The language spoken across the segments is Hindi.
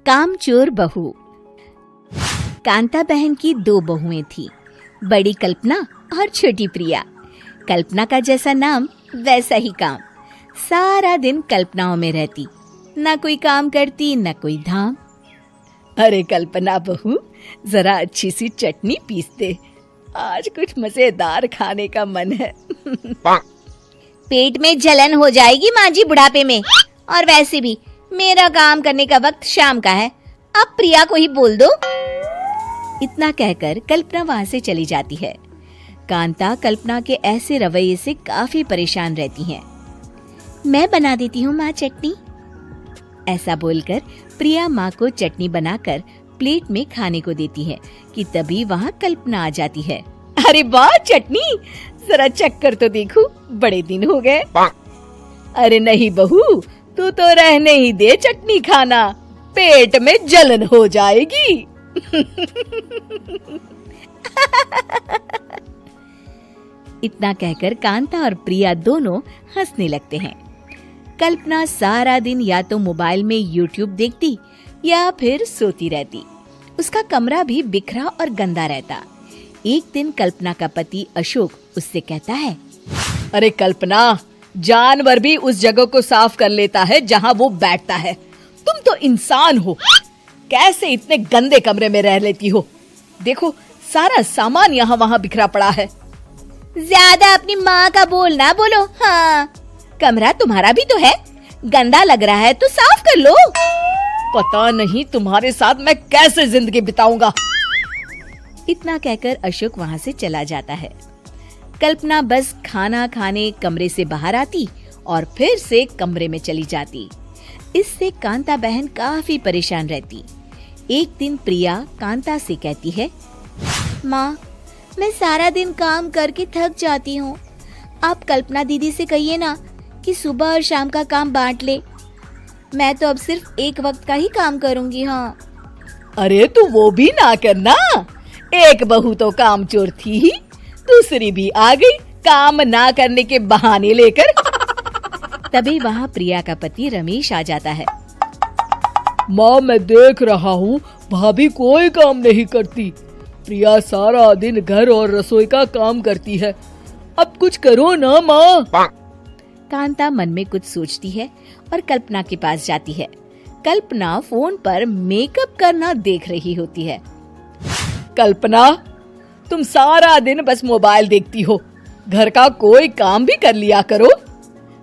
कामचोर बहू। कांता बहन की 2 बहुएं थी, बड़ी कल्पना और छोटी प्रिया। कल्पना का जैसा नाम वैसा ही काम। सारा दिन कल्पनाओं में रहती, ना कोई काम करती न कोई धाम। अरे कल्पना बहू, जरा अच्छी सी चटनी पीस दे, आज कुछ मजेदार खाने का मन है। पेट में जलन हो जाएगी माँ जी बुढ़ापे में, और वैसे भी मेरा काम करने का वक्त शाम का है, अब प्रिया को ही बोल दो। इतना कहकर कल्पना वहां से चली जाती है। कांता कल्पना के ऐसे रवैये से काफी परेशान रहती हैं। मैं बना देती हूँ माँ चटनी। ऐसा बोलकर प्रिया माँ को चटनी बनाकर प्लेट में खाने को देती है कि तभी वहाँ कल्पना आ जाती है। अरे वाह चटनी, जरा चक्कर तो देखूं, बड़े दिन हो गए। अरे नहीं बहू, तू तो रहने ही दे चटनी खाना, पेट में जलन हो जाएगी। इतना कहकर कांता और प्रिया दोनों हंसने लगते हैं। कल्पना सारा दिन या तो मोबाइल में यूट्यूब देखती या फिर सोती रहती। उसका कमरा भी बिखरा और गंदा रहता। एक दिन कल्पना का पति अशोक उससे कहता है, अरे कल्पना, जानवर भी उस जगह को साफ कर लेता है जहाँ वो बैठता है, तुम तो इंसान हो, कैसे इतने गंदे कमरे में रह लेती हो? देखो सारा सामान यहाँ वहाँ बिखरा पड़ा है। ज्यादा अपनी माँ का बोल ना बोलो। हाँ, कमरा तुम्हारा भी तो है, गंदा लग रहा है तो साफ कर लो। पता नहीं तुम्हारे साथ मैं कैसे जिंदगी बिताऊंगा। इतना कहकर अशोक वहाँ से चला जाता है। कल्पना बस खाना खाने कमरे से बाहर आती और फिर से कमरे में चली जाती। इससे कांता बहन काफी परेशान रहती। एक दिन प्रिया कांता से कहती है, माँ, मैं सारा दिन काम करके थक जाती हूँ, आप कल्पना दीदी से कहिए ना कि सुबह और शाम का काम बांट ले। मैं तो अब सिर्फ एक वक्त का ही काम करूँगी। हाँ। अरे तू वो भी ना करना, एक बहू तो कामचोर थी ही, दूसरी भी आ गई काम ना करने के बहाने लेकर। तभी वहाँ प्रिया का पति रमेश आ जाता है। माँ, मैं देख रहा हूँ भाभी कोई काम नहीं करती, प्रिया सारा दिन घर और रसोई का काम करती है, अब कुछ करो ना माँ। कांता मन में कुछ सोचती है और कल्पना के पास जाती है। कल्पना फोन पर मेकअप करना देख रही होती है। कल्पना, तुम सारा दिन बस मोबाइल देखती हो, घर का कोई काम भी कर लिया करो।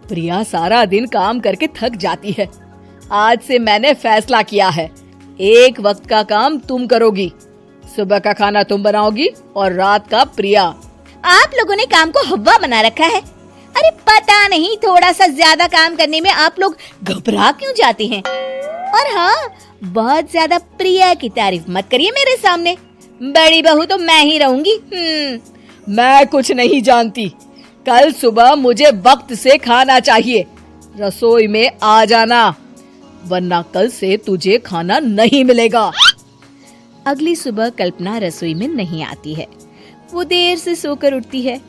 प्रिया सारा दिन काम करके थक जाती है। आज से मैंने फैसला किया है, एक वक्त का काम तुम करोगी, सुबह का खाना तुम बनाओगी और रात का प्रिया। आप लोगों ने काम को हवा बना रखा है। अरे पता नहीं थोड़ा सा ज्यादा काम करने में आप लोग घबरा क्यों जाते हैं। और हाँ, बहुत ज्यादा प्रिया की तारीफ मत करिए मेरे सामने, बड़ी बहू तो मैं ही रहूंगी। मैं कुछ नहीं जानती, कल सुबह मुझे वक्त से खाना चाहिए, रसोई में आ जाना, वरना कल से तुझे खाना नहीं मिलेगा। अगली सुबह कल्पना रसोई में नहीं आती है। वो देर से सोकर उठती है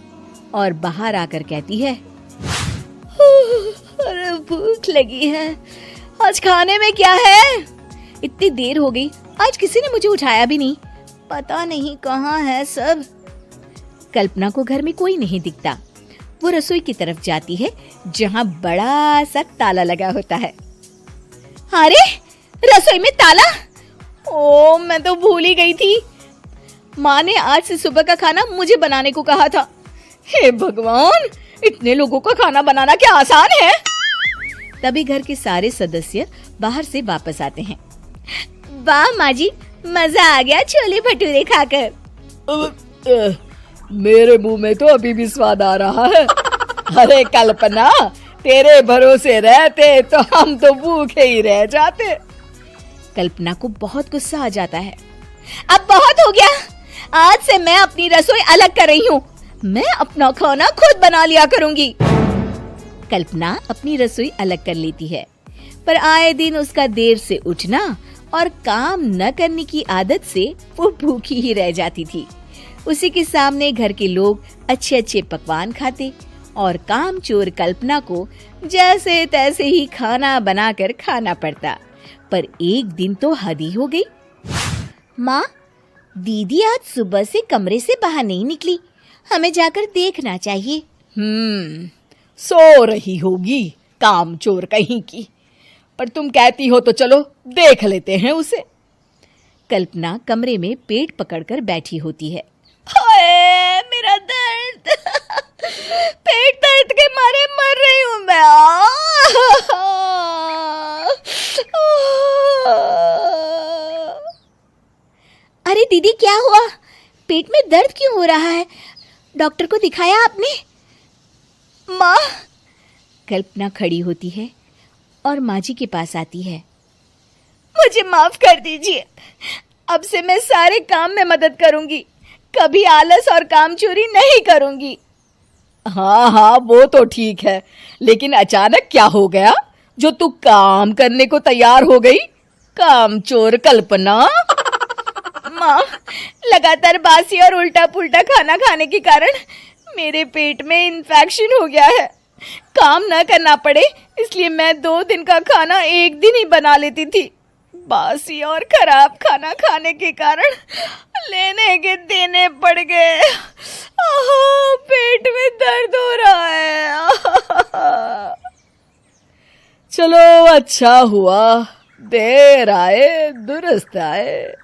और बाहर आकर कहती है, अरे भूख लगी है, आज खाने में क्या है? इतनी देर हो गई, आज किसी ने मुझे उठाया भी नहीं, पता नहीं कहाँ है सब। कल्पना को घर में कोई नहीं दिखता। वो रसोई की तरफ जाती है जहाँ बड़ा सा ताला लगा होता है। अरे रसोई में ताला! ओ, मैं तो भूल ही गई थी। माँ ने आज से सुबह का खाना मुझे बनाने को कहा था। हे भगवान, इतने लोगों का खाना बनाना क्या आसान है? तभी घर के सारे सदस्य बाहर से वापस आते हैं। वाह माँ जी, मजा आ गया छोले भटूरे खाकर। मेरे मुंह में तो अभी भी स्वाद आ रहा है। अरे कल्पना, तेरे भरोसे रहते तो हम तो भूखे ही रह जाते। कल्पना को बहुत गुस्सा आ जाता है। अब बहुत हो गया, आज से मैं अपनी रसोई अलग कर रही हूँ, मैं अपना खाना खुद बना लिया करूंगी। कल्पना अपनी रसोई अलग कर लेती है, पर आए दिन उसका देर से उठना और काम न करने की आदत से वो भूखी ही रह जाती थी। उसी के सामने घर के लोग अच्छे अच्छे पकवान खाते और कामचोर कल्पना को जैसे तैसे ही खाना बनाकर खाना पड़ता। पर एक दिन तो हद ही हो गई। माँ, दीदी आज सुबह से कमरे से बाहर नहीं निकली, हमें जाकर देखना चाहिए। सो रही होगी कामचोर कहीं की, पर तुम कहती हो तो चलो देख लेते हैं उसे। कल्पना कमरे में पेट पकड़कर बैठी होती है। हाय मेरा दर्द, पेट दर्द के मारे मर रही हूं मैं। अरे दीदी, क्या हुआ? पेट में दर्द क्यों हो रहा है? डॉक्टर को दिखाया आपने? माँ, कल्पना खड़ी होती है और माँ जी के पास आती है। मुझे माफ कर दीजिए, अब से मैं सारे काम में मदद करूंगी, कभी आलस और काम चोरी नहीं करूंगी। हाँ हाँ, वो तो ठीक है, लेकिन अचानक क्या हो गया जो तू काम करने को तैयार हो गई? कामचोर कल्पना। माँ, लगातार बासी और उल्टा पुल्टा खाना खाने के कारण मेरे पेट में इन्फेक्शन हो गया है। काम न करना पड़े इसलिए मैं 2 दिन का खाना एक दिन ही बना लेती थी। बासी और खराब खाना खाने के कारण लेने के देने पड़ गए। पेट में दर्द हो रहा है। चलो अच्छा हुआ, देर आए दुरुस्त आए।